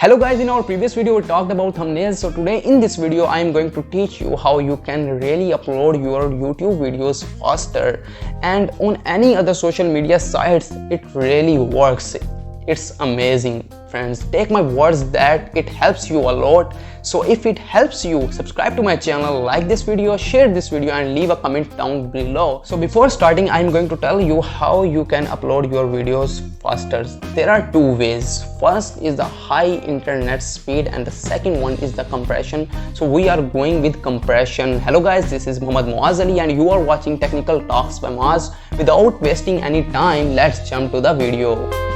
Hello guys, in our previous video we talked about thumbnails. So today in this video I am going to teach you how you can really upload your YouTube videos faster, and on any other social media sites it really works. It's amazing friends. Take my words that it helps you a lot. So if it helps you, subscribe to my channel, like this video, share this video and leave a comment down below. So before starting, I'm going to tell you how you can upload your videos faster. There are two ways. First is the high internet speed and the second one is the compression. So we are going with compression. Hello guys, this is Muhammad Muaz Ali and you are watching Technical Talks by Muaz. Without wasting any time, let's jump to the video.